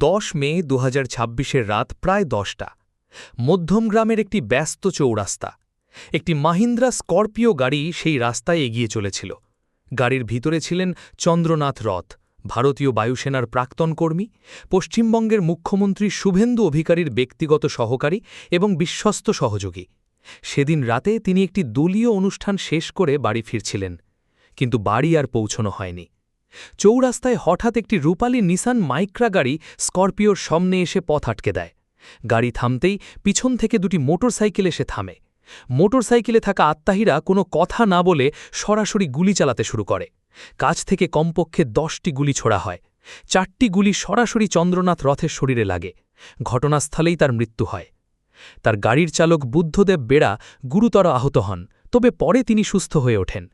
10 মে 2026-এর রাত প্রায় 10টা। মধ্যমগ্রামের একটি ব্যস্ত চৌরাস্তা। একটি মাহিন্দ্রা স্করপিও গাড়ি সেই রাস্তায় এগিয়ে চলেছিল। গাড়ির ভিতরে ছিলেন চন্দ্রনাথ রথ, ভারতীয় বায়ুসেনার প্রাক্তন কর্মী, পশ্চিমবঙ্গের মুখ্যমন্ত্রী শুভেন্দু অধিকারীর ব্যক্তিগত সহকারী এবং বিশ্বস্ত সহযোগী। সেদিন রাতে তিনি একটি দলীয় অনুষ্ঠান শেষ করে বাড়ি ফিরছিলেন, কিন্তু বাড়ি আর পৌঁছনো হয়নি। চৌরাস্তায় হঠাৎ একটি রূপালী নিসান মাইক্রা গাড়ি স্করপিওর সামনে এসে পথ আটকে দেয়। গাড়ি থামতেই পিছন থেকে দুটি মোটরসাইকেল এসে থামে। মোটরসাইকেলে থাকা আত্মাহীরা কোনো কথা না বলে সরাসরি গুলি চালাতে শুরু করে। কাছ থেকে কমপক্ষে 10টি গুলি ছোড়া হয়। 4টি গুলি সরাসরি চন্দ্রনাথ রথের শরীরে লাগে। ঘটনাস্থলেই তার মৃত্যু হয়। তার গাড়ির চালক বুদ্ধদেব বেড়া গুরুতর আহত হন, তবে পরে তিনি সুস্থ হয়ে ওঠেন।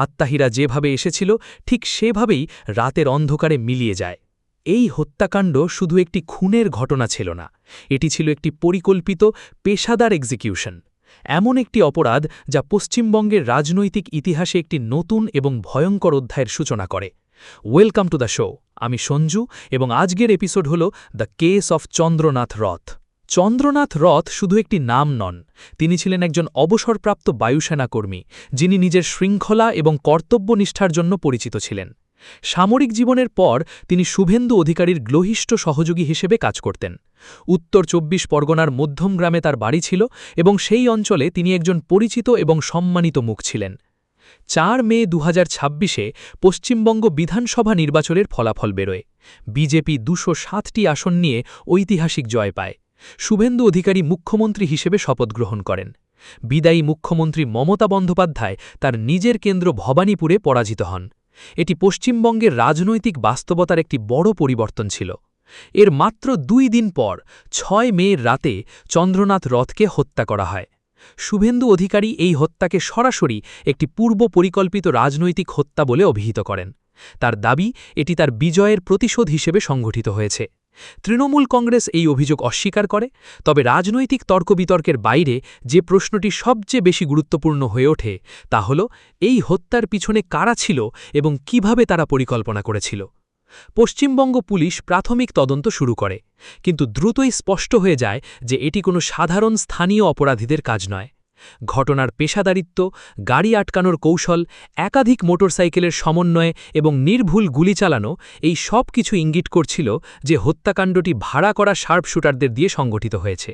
আত্মাহীরা যেভাবে এসেছিল ঠিক সেভাবেই রাতের অন্ধকারে মিলিয়ে যায়। এই হত্যাকাণ্ড শুধু একটি খুনের ঘটনা ছিল না, এটি ছিল একটি পরিকল্পিত পেশাদার এক্সিকিউশন। এমন একটি অপরাধ যা পশ্চিমবঙ্গের রাজনৈতিক ইতিহাসে একটি নতুন এবং ভয়ঙ্কর অধ্যায়ের সূচনা করে। Welcome to the show. আমি সঞ্জু এবং আজকের এপিসোড হল দ্য কেস অফ চন্দ্রনাথ রথ। চন্দ্রনাথ রথ শুধু একটি নাম নন, তিনি ছিলেন একজন অবসরপ্রাপ্ত বায়ুসেনা কর্মী, যিনি নিজের শৃঙ্খলা এবং কর্তব্যনিষ্ঠার জন্য পরিচিত ছিলেন। সামরিক জীবনের পর তিনি শুভেন্দু অধিকারীর ঘনিষ্ঠ সহযোগী হিসেবে কাজ করতেন। উত্তর 24 পরগনার মধ্যমগ্রামে তার বাড়ি ছিল এবং সেই অঞ্চলে তিনি একজন পরিচিত এবং সম্মানিত মুখ ছিলেন। 4 মে 2026-এ পশ্চিমবঙ্গ বিধানসভা নির্বাচনের ফলাফল বেরোয়। বিজেপি 207টি আসন নিয়ে ঐতিহাসিক জয় পায়। শুভেন্দু অধিকারী মুখ্যমন্ত্রী হিসেবে শপথ গ্রহণ করেন। বিদায়ী মুখ্যমন্ত্রী মমতা বন্দ্যোপাধ্যায় তার নিজের কেন্দ্র ভবানীপুরে পরাজিত হন। এটি পশ্চিমবঙ্গের রাজনৈতিক বাস্তবতার একটি বড় পরিবর্তন ছিল। এর মাত্র 2 দিন পর 6 মের রাতে চন্দ্রনাথ রথকে হত্যা করা হয়। শুভেন্দু অধিকারী এই হত্যাকে সরাসরি একটি পূর্ব পরিকল্পিত রাজনৈতিক হত্যা বলে অভিহিত করেন। তার দাবি এটি তার বিজয়ের প্রতিশোধ হিসেবে সংগঠিত হয়েছে। তৃণমূল কংগ্রেস এই অভিযোগ অস্বীকার করে, তবে রাজনৈতিক তর্কবিতর্কের বাইরে যে প্রশ্নটি সবচেয়ে বেশি গুরুত্বপূর্ণ হয়ে ওঠে তা হল এই হত্যার পিছনে কারা ছিল এবং কিভাবে তারা পরিকল্পনা করেছিল। পশ্চিমবঙ্গ পুলিশ প্রাথমিক তদন্ত শুরু করে, কিন্তু দ্রুতই স্পষ্ট হয়ে যায় যে এটি কোনো সাধারণ স্থানীয় অপরাধীদের কাজ নয়। ঘটনার পেশাদারিত্ব, গাড়ি আটকানোর কৌশল, একাধিক মোটরসাইকেলের সমন্বয়ে এবং নির্ভুল গুলি চালানো, এই সব কিছু ইঙ্গিত করছিল যে হত্যাকাণ্ডটি ভাড়া করা শার্পশুটারদের দিয়ে সংগঠিত হয়েছে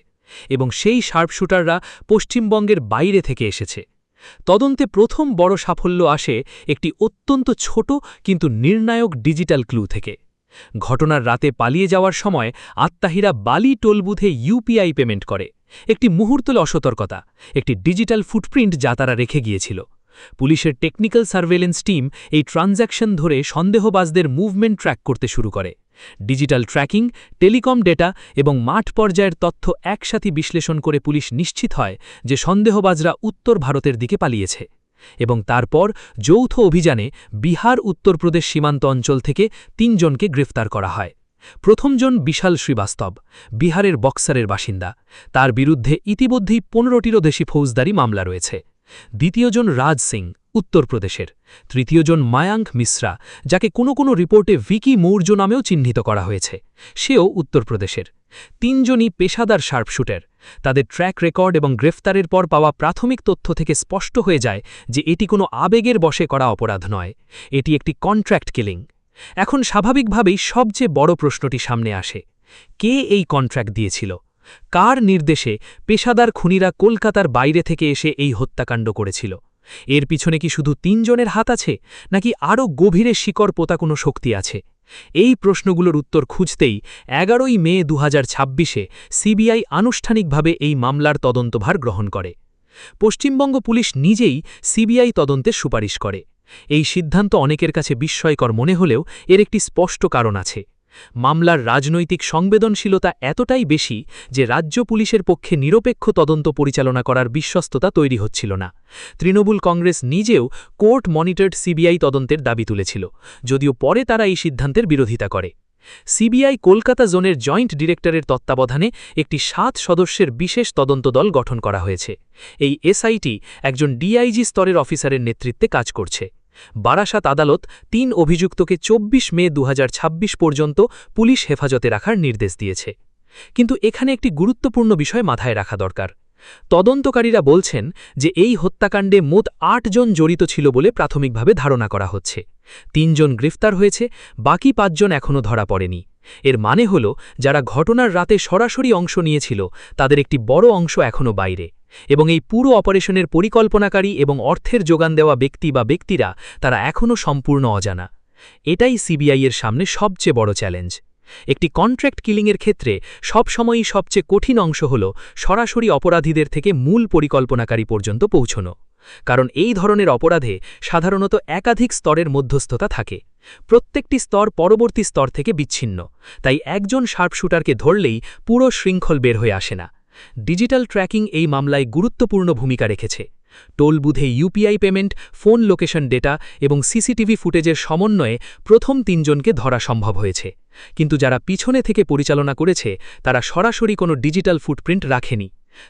এবং সেই শার্পশুটাররা পশ্চিমবঙ্গের বাইরে থেকে এসেছে। তদন্তে প্রথম বড় সাফল্য আসে একটি অত্যন্ত ছোট কিন্তু নির্ণায়ক ডিজিটাল ক্লু থেকে। ঘটনার রাতে পালিয়ে যাওয়ার সময় আত্মাহীরা বালি টোল বুথে ইউপিআই পেমেন্ট করে। একটি মুহূর্তের অসতর্কতা, একটি ডিজিটাল ফুটপ্রিন্ট যা তারা রেখে গিয়েছিল। পুলিশের টেকনিক্যাল সার্ভেলেন্স টিম এই ট্রানজ্যাকশন ধরে সন্দেহবাজদের মুভমেন্ট ট্র্যাক করতে শুরু করে। ডিজিটাল ট্র্যাকিং, টেলিকম ডেটা এবং মাঠ পর্যায়ের তথ্য একসাথে বিশ্লেষণ করে পুলিশ নিশ্চিত হয় যে সন্দেহবাজরা উত্তর ভারতের দিকে পালিয়েছে। এবং তারপর যৌথ অভিযানে বিহার উত্তরপ্রদেশ সীমান্ত অঞ্চল থেকে 3 জনকে গ্রেফতার করা হয়। প্রথমজন বিশাল শ্রীবাস্তব, বিহারের বক্সারের বাসিন্দা। তার বিরুদ্ধে ইতিমধ্যেই 15টিরও বেশি ফৌজদারি মামলা রয়েছে। দ্বিতীয়জন রাজ সিং, উত্তরপ্রদেশের। তৃতীয়জন মায়াঙ্ক মিশ্রা, যাকে কোনো রিপোর্টে ভিকি মৌর্য নামেও চিহ্নিত করা হয়েছে, সেও উত্তরপ্রদেশের। 3 জনই পেশাদার শার্পশুটার। তাদের ট্র্যাক রেকর্ড এবং গ্রেফতারের পর পাওয়া প্রাথমিক তথ্য থেকে স্পষ্ট হয়ে যায় যে এটি কোনো আবেগের বশে করা অপরাধ নয়, এটি একটি কন্ট্রাক্ট কিলিং। এখন স্বাভাবিকভাবেই সবচেয়ে বড় প্রশ্নটি সামনে আসে, কে এই কন্ট্রাক্ট দিয়েছিল? কার নির্দেশে পেশাদার খুনিরা কলকাতার বাইরে থেকে এসে এই হত্যাকাণ্ড করেছিল? এর পিছনে কি শুধু 3 জনের হাত আছে, নাকি আরও গভীরে শিকড় পোতা কোনো শক্তি আছে? এই প্রশ্নগুলোর উত্তর খুঁজতেই 11 মে 2026-এ সিবিআই আনুষ্ঠানিকভাবে এই মামলার তদন্তভার গ্রহণ করে। পশ্চিমবঙ্গ পুলিশ নিজেই সিবিআই তদন্তের সুপারিশ করে। এই সিদ্ধান্ত অনেকের কাছে বিস্ময়কর মনে হলেও এর একটি স্পষ্ট কারণ আছে। মামলার রাজনৈতিক সংবেদনশীলতা এতটাই বেশি যে রাজ্য পুলিশের পক্ষে নিরপেক্ষ তদন্ত পরিচালনা করার বিশ্বস্ততা তৈরি হচ্ছিল না। তৃণমূল কংগ্রেস নিজেও কোর্ট মনিটরড সিবিআই তদন্তের দাবি তুলেছিল, যদিও পরে তারা এই সিদ্ধান্তের বিরোধিতা করে। সিবিআই কলকাতা জোনের জয়েন্ট ডিরেক্টরের তত্ত্বাবধানে একটি 7 সদস্যের বিশেষ তদন্ত দল গঠন করা হয়েছে। এই এসআইটি একজন ডিআইজি স্তরের অফিসারের নেতৃত্বে কাজ করছে। বারাসাত আদালত ৩ অভিযুক্তকে ২৪ মে ২০২৬ পর্যন্ত পুলিশ হেফাজতে রাখার নির্দেশ দিয়েছে। কিন্তু এখানে একটি গুরুত্বপূর্ণ বিষয় মাথায় রাখা দরকার। তদন্তকারীরা বলছেন যে এই হত্যাকাণ্ডে মোট ৮ জন জড়িত ছিল বলে প্রাথমিকভাবে ধারণা করা হচ্ছে। ৩ জন গ্রেফতার হয়েছে, বাকি ৫ জন এখনও ধরা পড়েনি। এর মানে হল, যারা ঘটনার রাতে সরাসরি অংশ নিয়েছিল তাদের একটি বড় অংশ এখনও বাইরে, এবং এই পুরো অপারেশনের পরিকল্পনাকারী এবং অর্থের যোগান দেওয়া ব্যক্তি বা ব্যক্তিরা তারা এখনও সম্পূর্ণ অজানা। এটাই সিবিআইয়ের সামনে সবচেয়ে বড় চ্যালেঞ্জ। একটি কন্ট্রাক্ট কিলিংয়ের ক্ষেত্রে সবসময়ই সবচেয়ে কঠিন অংশ হল সরাসরি অপরাধীদের থেকে মূল পরিকল্পনাকারী পর্যন্ত পৌঁছনো। কারণ এই ধরনের অপরাধে সাধারণত একাধিক স্তরের মধ্যস্থতা থাকে। প্রত্যেকটি স্তর পরবর্তী স্তর থেকে বিচ্ছিন্ন, তাই একজন শার্পশুটারকে ধরলেই পুরো শৃঙ্খল বের হয়ে আসে না। ডিজিটাল ট্র্যাকিং এই মামলায় গুরুত্বপূর্ণ ভূমিকা রেখেছে। টোল বুথে UPI payment, phone location data এবং সিসিটিভি ফুটেজের সমন্বয়ে প্রথম ৩ জনকে ধরা সম্ভব হয়েছে। কিন্তু যারা পিছনে থেকে পরিচালনা করেছে তারা সরাসরি কোনো ডিজিটাল ফুটপ্রিন্ট রাখেনি।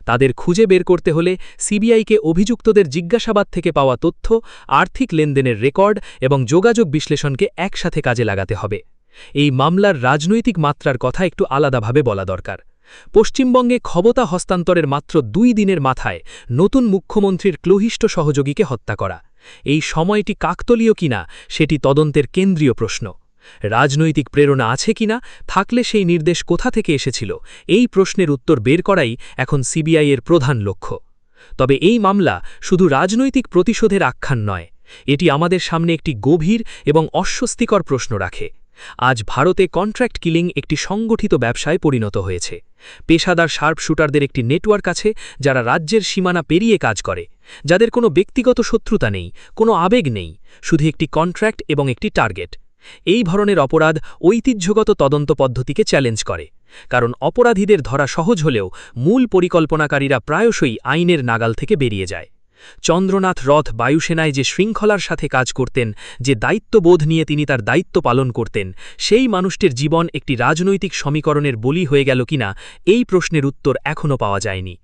তাদের খুঁজে বের করতে হলে সিবিআইকে অভিযুক্তদের জিজ্ঞাসাবাদ থেকে পাওয়া তথ্য, আর্থিক লেনদেনের রেকর্ড এবং যোগাযোগ বিশ্লেষণকে একসাথে কাজে লাগাতে হবে। এই মামলার রাজনৈতিক মাত্রার কথা একটু আলাদাভাবে বলা দরকার। পশ্চিমবঙ্গে ক্ষমতা হস্তান্তরের মাত্র ২ দিনের মাথায় নতুন মুখ্যমন্ত্রীর ক্লোহিষ্ঠ সহযোগীকে হত্যা করা, এই সময়টি কাকতলীয় কিনা সেটি তদন্তের কেন্দ্রীয় প্রশ্ন। রাজনৈতিক প্রেরণা আছে কিনা, থাকলে সেই নির্দেশ কোথা থেকে এসেছিল, এই প্রশ্নের উত্তর বের করাই এখন সিবিআইয়ের প্রধান লক্ষ্য। তবে এই মামলা শুধু রাজনৈতিক প্রতিশোধের আখ্যান নয়, এটি আমাদের সামনে একটি গভীর এবং অস্বস্তিকর প্রশ্ন রাখে। আজ ভারতে কন্ট্রাক্ট কিলিং একটি সংগঠিত ব্যবসায় পরিণত হয়েছে। পেশাদার শার্পশুটারদের একটি নেটওয়ার্ক আছে যারা রাজ্যের সীমানা পেরিয়ে কাজ করে, যাদের কোনো ব্যক্তিগত শত্রুতা নেই, কোনো আবেগ নেই, শুধু একটি কন্ট্রাক্ট এবং একটি টার্গেট। এই ধরনের অপরাধ ঐতিহ্যগত তদন্ত পদ্ধতিকে চ্যালেঞ্জ করে, কারণ অপরাধীদের ধরা সহজ হলেও মূল পরিকল্পনাকারীরা প্রায়শই আইনের নাগাল থেকে বেরিয়ে যায়। চন্দ্রনাথ রথ বায়ুসেনায় যে শৃঙ্খলার সাথে কাজ করতেন, যে দায়িত্ববোধ নিয়ে তিনি তার দায়িত্ব পালন করতেন, সেই মানুষটির জীবন একটি রাজনৈতিক সমীকরণের বলি হয়ে গেল কিনা, এই প্রশ্নের উত্তর এখনও পাওয়া যায়নি।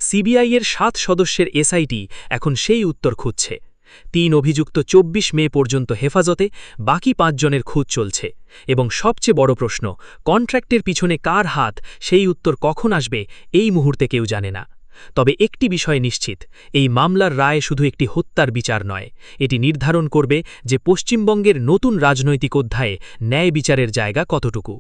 সিবিআইয়ের ৭ সদস্যের এসআইটি এখন সেই উত্তর খুঁজছে। ৩ অভিযুক্ত ২৪ মে পর্যন্ত হেফাজতে, বাকি ৫ জনের খোঁজ চলছে। এবং সবচেয়ে বড় প্রশ্ন, কন্ট্রাক্টের পিছনে কার হাত, সেই উত্তর কখন আসবে এই মুহূর্তে কেউ জানে না। তবে একটি বিষয় নিশ্চিত, এই মামলার রায় শুধু একটি হত্যার বিচার নয়, এটি নির্ধারণ করবে যে পশ্চিমবঙ্গের নতুন রাজনৈতিক অধ্যায়ে ন্যায় বিচারের জায়গা কতটুকু।